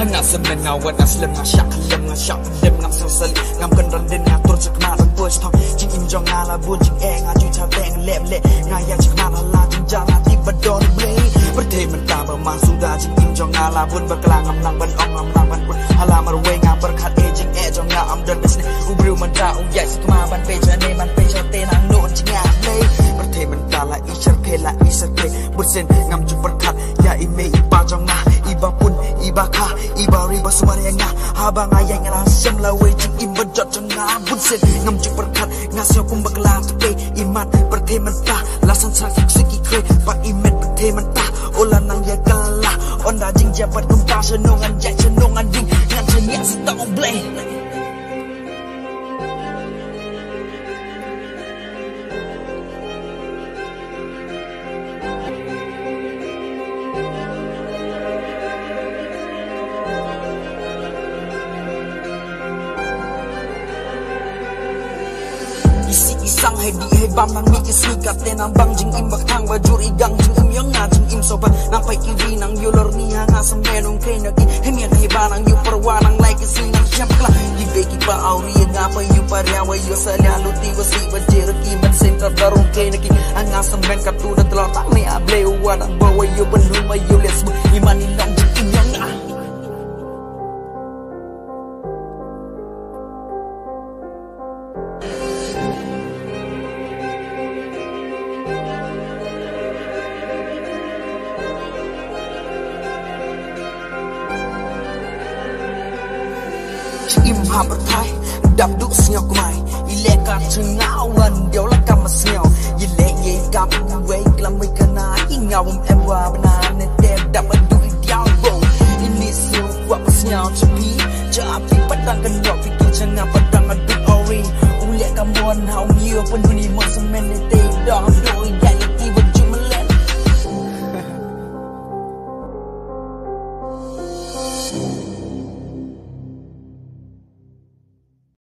Hanga semen ngawat aslam ngasyak lem ngasyak lem ngam sosali ngam kenran den ngatur cekmaran push thong jing im jong ngala bun jing ngaju cha teng lem le ngaya cekmaran la jing jana di badon ble berthe men ta ba ma suda jing im jong ngala bun berkelang ngam lang ban ong ngam lang ban pun hala mar we ngam berkhat jing jong nga am dan business ubru man ta u yai sekma ban pe jane man pe jote nang non jing nga le berthe men ta la isher ke la isher ke bursen ngam ju berkhat ya ime iba jong na iba pun iba kha iba riba sumarenya haba ngaya ngara sem la we jing im bajot jong nga bursen ngam ju berkhat ngasyo kum bakla te iman berthe men ta la san sa siki kre ba imet berthe men ta ola nang ya kala onda jing jabat kum ta senongan ja senongan ding ngan senya stong blay isang hedi hebam nang mi isikat tenang bang jing im bakang bajur igang jing im yang nga jing im soba nang pai iwi nang yulor ni hanga semenong kay nagi hemian heba nang yu perwa nang like sinang syapla ibeki pa auri nga pa yu paryawa yu salyalu tiwa si bajir ki man sentra darong kay nagi hanga semen katuna telah tak me able wa nang bawa yu benu ma yu les imani nang jing im yang nga im ha berthai đập đúc nhọc mày ile ka chengawan điều la kam sneo ile ye gap we klam we kana ingau em wa bana ne te đập du diao bo ini su wa sneo chapi chapi padang kan yo fikir changa padang adu ori ule ka mon hau nhiều pun ni mo